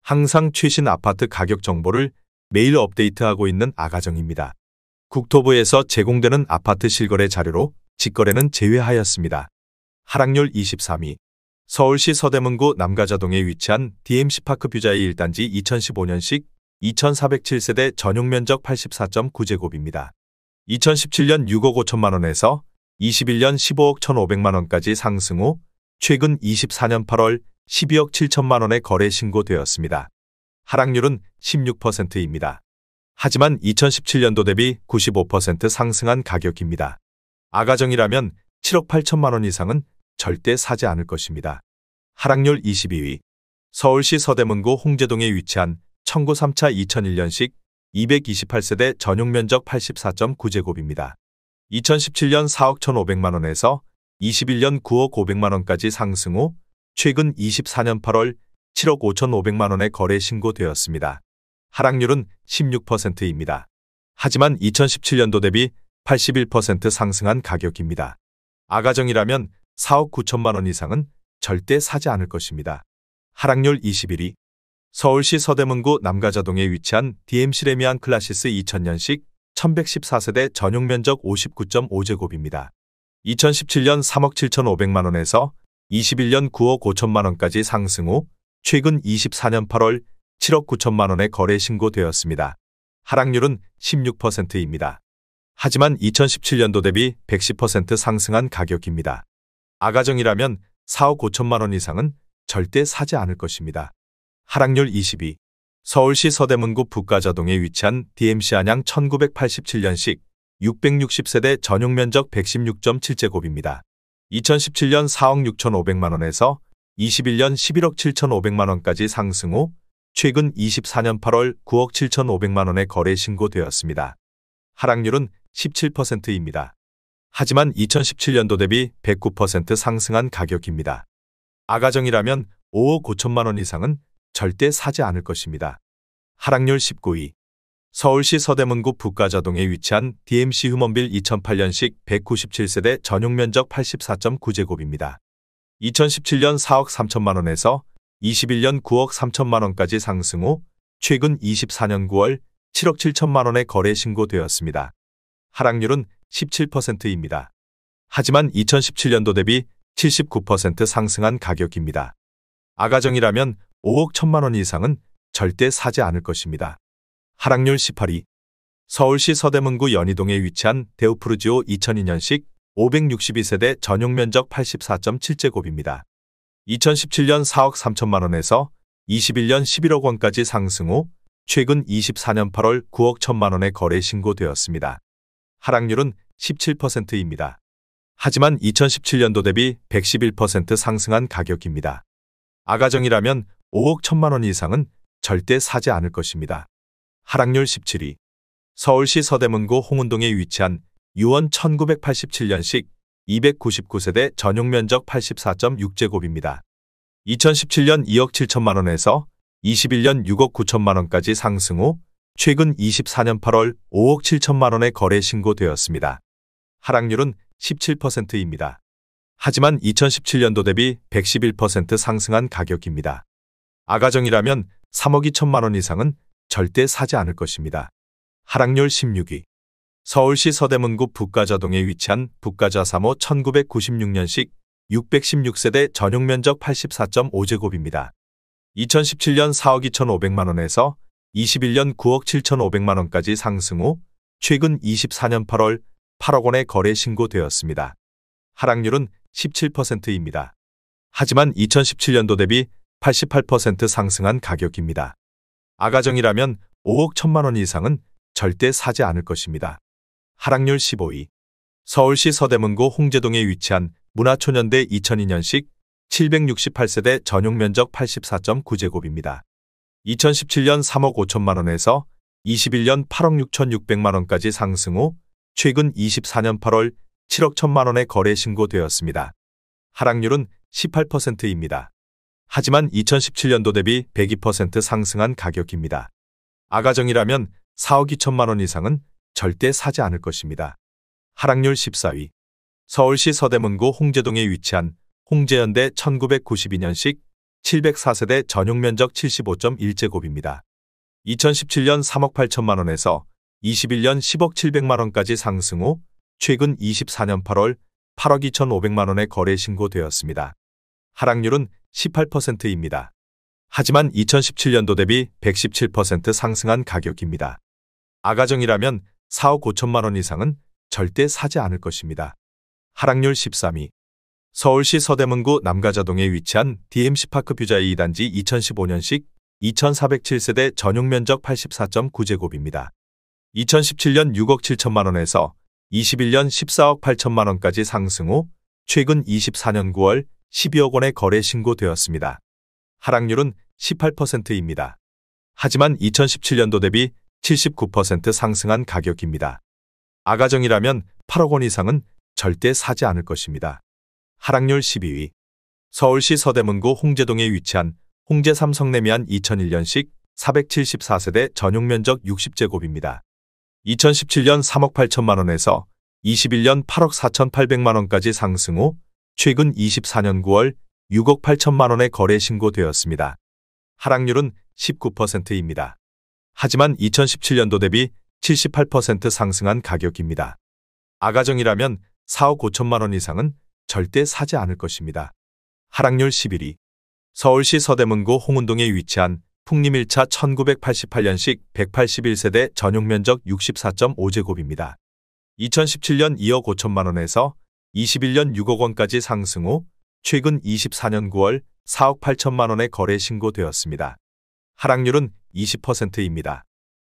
항상 최신 아파트 가격 정보를 매일 업데이트하고 있는 아가정입니다. 국토부에서 제공되는 아파트 실거래 자료로 직거래는 제외하였습니다. 하락률 23위. 서울시 서대문구 남가자동에 위치한 DMC파크 뷰자이 1단지 2015년식 2407세대 전용면적 84.9제곱입니다. 2017년 6억 5천만 원에서 21년 15억 1,500만 원까지 상승 후 최근 24년 8월 12억 7천만 원에 거래 신고되었습니다. 하락률은 16%입니다. 하지만 2017년도 대비 95% 상승한 가격입니다. 아가정이라면 7억 8천만 원 이상은 절대 사지 않을 것입니다. 하락률 22위. 서울시 서대문구 홍제동에 위치한 청구 3차 2001년식 228세대 전용면적 84.9제곱입니다. 2017년 4억 1,500만 원에서 21년 9억 500만 원까지 상승 후 최근 24년 8월 7억 5,500만 원에 거래 신고되었습니다. 하락률은 16%입니다. 하지만 2017년도 대비 81% 상승한 가격입니다. 아가정이라면 4억 9천만 원 이상은 절대 사지 않을 것입니다. 하락률 21위. 서울시 서대문구 남가자동에 위치한 DMC 레미안 클라시스 2000년식 1114세대 전용면적 59.5제곱입니다. 2017년 3억 7,500만 원에서 21년 9억 5천만 원까지 상승 후 최근 24년 8월 7억 9천만 원에 거래 신고되었습니다. 하락률은 16%입니다. 하지만 2017년도 대비 110% 상승한 가격입니다. 아가정이라면 4억 5천만 원 이상은 절대 사지 않을 것입니다. 하락률 22. 서울시 서대문구 북가자동에 위치한 DMC 안양 1987년식 660세대 전용면적 116.7제곱입니다. 2017년 4억 6,500만 원에서 21년 11억 7,500만 원까지 상승 후 최근 24년 8월 9억 7,500만 원에 거래 신고되었습니다. 하락률은 17%입니다. 하지만 2017년도 대비 109% 상승한 가격입니다. 아가정이라면 5억 5천만 원 이상은 절대 사지 않을 것입니다. 하락률 19위. 서울시 서대문구 북가자동에 위치한 DMC 휴먼빌 2008년식 197세대 전용면적 84.9제곱입니다. 2017년 4억 3천만 원에서 21년 9억 3천만 원까지 상승 후 최근 24년 9월 7억 7천만 원에 거래 신고되었습니다. 하락률은 17%입니다. 하지만 2017년도 대비 79% 상승한 가격입니다. 아가정이라면 5억 1천만 원 이상은 절대 사지 않을 것입니다. 하락률 18위. 서울시 서대문구 연희동에 위치한 데우프루지오 2002년식 562세대 전용면적 84.7제곱입니다. 2017년 4억 3천만 원에서 21년 11억 원까지 상승 후 최근 24년 8월 9억 1천만 원에 거래 신고되었습니다. 하락률은 17%입니다. 하지만 2017년도 대비 111% 상승한 가격입니다. 아가정이라면 5억 1천만 원 이상은 절대 사지 않을 것입니다. 하락률 17위. 서울시 서대문구 홍은동에 위치한 유원 1987년식 299세대 전용면적 84.6제곱입니다. 2017년 2억 7천만 원에서 21년 6억 9천만 원까지 상승 후 최근 24년 8월 5억 7천만 원에 거래 신고되었습니다. 하락률은 17%입니다. 하지만 2017년도 대비 111% 상승한 가격입니다. 아가정이라면 3억 2천만 원 이상은 절대 사지 않을 것입니다. 하락률 16위. 서울시 서대문구 북가자동에 위치한 북가자 3호 1996년식 616세대 전용면적 84.5제곱입니다. 2017년 4억 2,500만 원에서 21년 9억 7,500만 원까지 상승 후 최근 24년 8월 8억 원에 거래 신고되었습니다. 하락률은 17%입니다. 하지만 2017년도 대비 88% 상승한 가격입니다. 아가정이라면 5억 1천만 원 이상은 절대 사지 않을 것입니다. 하락률 15위. 서울시 서대문구 홍제동에 위치한 문화초년대 2002년식 768세대 전용면적 84.9제곱입니다. 2017년 3억 5천만 원에서 21년 8억 6,600만 원까지 상승 후 최근 24년 8월 7억 1천만 원에 거래 신고되었습니다. 하락률은 18%입니다. 하지만 2017년도 대비 102% 상승한 가격입니다. 아가정이라면 4억 2천만 원 이상은 절대 사지 않을 것입니다. 하락률 14위. 서울시 서대문구 홍제동에 위치한 홍제현대 1992년식 704세대 전용 면적 75.1제곱입니다. 2017년 3억 8천만 원에서 21년 10억 7백만 원까지 상승 후 최근 24년 8월 8억 2,500만 원에 거래 신고되었습니다. 하락률은 18%입니다. 하지만 2017년도 대비 117% 상승한 가격입니다. 아가정이라면 4억 5천만 원 이상은 절대 사지 않을 것입니다. 하락률 13위. 서울시 서대문구 남가자동에 위치한 DMC파크 뷰자이 2단지 2015년식 2407세대 전용 면적 84.9제곱입니다. 2017년 6억 7천만 원에서 21년 14억 8천만 원까지 상승 후 최근 24년 9월 12억 원에 거래 신고되었습니다. 하락률은 18%입니다. 하지만 2017년도 대비 79% 상승한 가격입니다. 아가정이라면 8억 원 이상은 절대 사지 않을 것입니다. 하락률 12위. 서울시 서대문구 홍제동에 위치한 홍제3 성내미안 2001년식 474세대 전용 면적 60제곱입니다. 2017년 3억 8천만 원에서 21년 8억 4,800만 원까지 상승 후 최근 24년 9월 6억 8천만 원에 거래 신고되었습니다. 하락률은 19%입니다. 하지만 2017년도 대비 78% 상승한 가격입니다. 아가정이라면 4억 5천만 원 이상은 절대 사지 않을 것입니다. 하락률 11위. 서울시 서대문구 홍은동에 위치한 풍림 1차 1988년식 181세대 전용 면적 64.5제곱입니다. 2017년 2억 5천만 원에서 21년 6억 원까지 상승 후 최근 24년 9월 4억 8천만 원에 거래 신고되었습니다. 하락률은 20%입니다.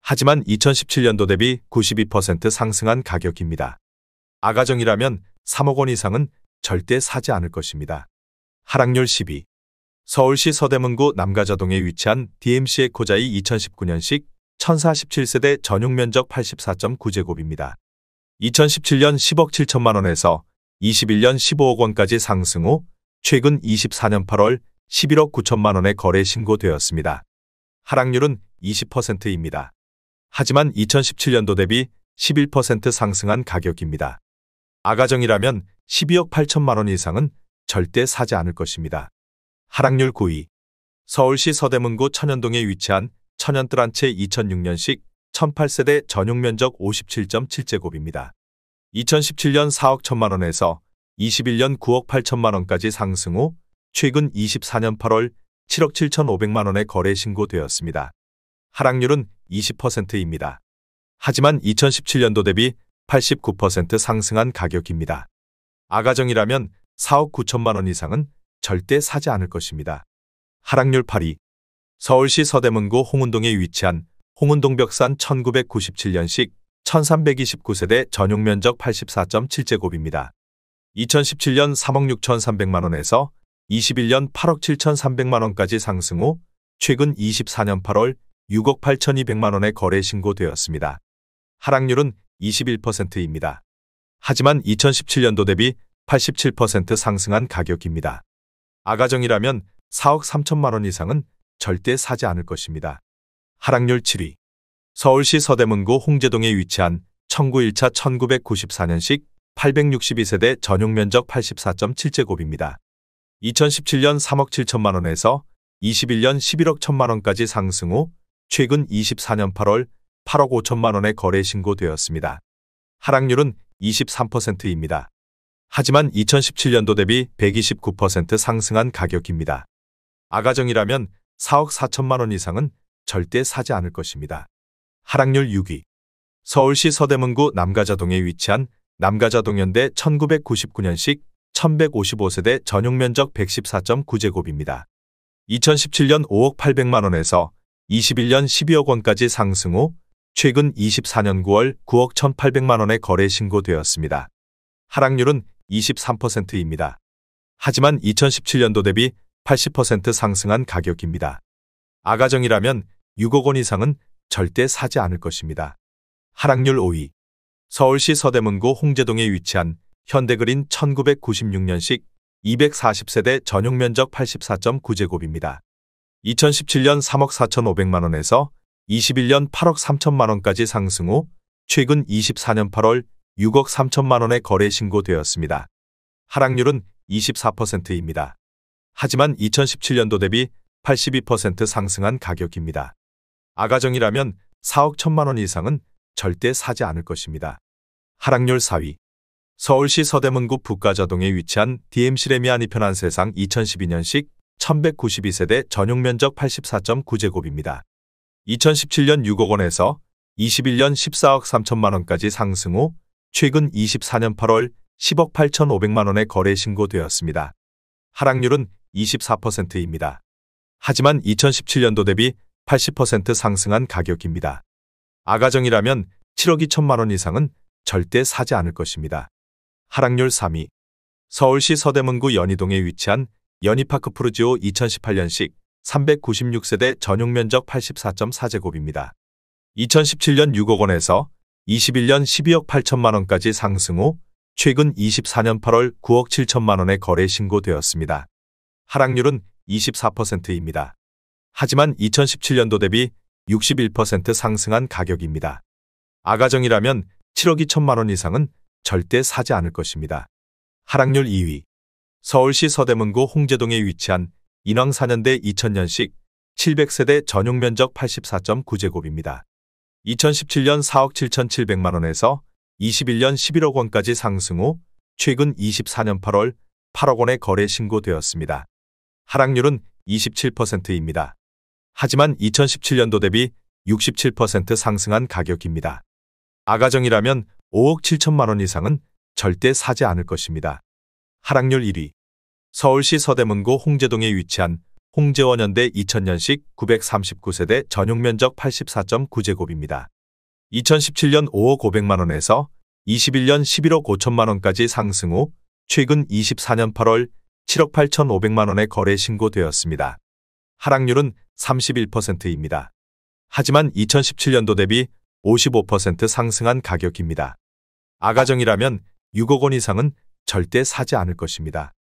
하지만 2017년도 대비 92% 상승한 가격입니다. 아가정이라면 3억 원 이상은 절대 사지 않을 것입니다. 하락률 10위. 서울시 서대문구 남가자동에 위치한 DMC 에코자이 2019년식 1047세대 전용 면적 84.9제곱입니다. 2017년 10억 7천만 원에서 21년 15억 원까지 상승 후 최근 24년 8월 11억 9천만 원에 거래 신고되었습니다. 하락률은 20%입니다. 하지만 2017년도 대비 11% 상승한 가격입니다. 아가정이라면 12억 8천만 원 이상은 절대 사지 않을 것입니다. 하락률 9위. 서울시 서대문구 천연동에 위치한 천연뜰 한 채 2006년식 1008세대 전용 면적 57.7제곱입니다. 2017년 4억 1천만 원에서 21년 9억 8천만 원까지 상승 후 최근 24년 8월 7억 7,500만 원에 거래 신고되었습니다. 하락률은 20%입니다. 하지만 2017년도 대비 89% 상승한 가격입니다. 아가정이라면 4억 9천만 원 이상은 절대 사지 않을 것입니다. 하락률 8위. 서울시 서대문구 홍은동에 위치한 홍은동벽산 1997년식 1329세대 전용 면적 84.7제곱입니다. 2017년 3억 6,300만 원에서 21년 8억 7,300만 원까지 상승 후 최근 24년 8월 6억 8,200만 원에 거래 신고되었습니다. 하락률은 21%입니다. 하지만 2017년도 대비 87% 상승한 가격입니다. 아가정이라면 4억 3천만 원 이상은 절대 사지 않을 것입니다. 하락률 7위. 서울시 서대문구 홍제동에 위치한 청구 1차 1994년식 862세대 전용 면적 84.7제곱입니다. 2017년 3억 7천만 원에서 21년 11억 1천만 원까지 상승 후 최근 24년 8월 8억 5천만 원에 거래 신고되었습니다. 하락률은 23%입니다. 하지만 2017년도 대비 129% 상승한 가격입니다. 아가정이라면 4억 4천만 원 이상은 절대 사지 않을 것입니다. 하락률 6위. 서울시 서대문구 남가자동에 위치한 남가자동현대 1999년식 1155세대 전용 면적 114.9제곱입니다. 2017년 5억 800만 원에서 21년 12억 원까지 상승 후 최근 24년 9월 9억 1,800만 원에 거래 신고되었습니다. 하락률은 23%입니다. 하지만 2017년도 대비 80% 상승한 가격입니다. 아가정이라면 6억 원 이상은 절대 사지 않을 것입니다. 하락률 5위. 서울시 서대문구 홍제동에 위치한 현대그린 1996년식 240세대 전용 면적 84.9제곱입니다. 2017년 3억 4,500만 원에서 21년 8억 3천만 원까지 상승 후 최근 24년 8월 6억 3천만 원에 거래 신고되었습니다. 하락률은 24%입니다. 하지만 2017년도 대비 82% 상승한 가격입니다. 아가정이라면 4억 1천만 원 이상은 절대 사지 않을 것입니다. 하락률 4위. 서울시 서대문구 북가자동에 위치한 DMC 레미안 2편 한세상 2012년식 1192세대 전용 면적 84.9제곱입니다. 2017년 6억 원에서 21년 14억 3천만 원까지 상승 후 최근 24년 8월 10억 8,500만 원에 거래 신고되었습니다. 하락률은 24%입니다. 하지만 2017년도 대비 80% 상승한 가격입니다. 아가정이라면 7억 2천만 원 이상은 절대 사지 않을 것입니다. 하락률 3위. 서울시 서대문구 연희동에 위치한 연희파크 푸르지오 2018년식 396세대 전용 면적 84.4제곱입니다. 2017년 6억 원에서 21년 12억 8천만 원까지 상승 후 최근 24년 8월 9억 7천만 원에 거래 신고되었습니다. 하락률은 24%입니다. 하지만 2017년도 대비 61% 상승한 가격입니다. 아가정이라면 7억 2천만 원 이상은 절대 사지 않을 것입니다. 하락률 2위. 서울시 서대문구 홍제동에 위치한 인왕 4년대 2000년식 700세대 전용 면적 84.9제곱입니다. 2017년 4억 7,700만 원에서 21년 11억 원까지 상승 후 최근 24년 8월 8억 원에 거래 신고되었습니다. 하락률은 27%입니다. 하지만 2017년도 대비 67% 상승한 가격입니다. 아가정이라면 5억 7천만 원 이상은 절대 사지 않을 것입니다. 하락률 1위. 서울시 서대문구 홍제동에 위치한 홍제원현대 2000년식 939세대 전용 면적 84.9제곱입니다. 2017년 5억 500만 원에서 21년 11억 5천만 원까지 상승 후 최근 24년 8월 7억 8,500만 원에 거래 신고되었습니다. 하락률은 31%입니다. 하지만 2017년도 대비 55% 상승한 가격입니다. 아가정이라면 6억 원 이상은 절대 사지 않을 것입니다.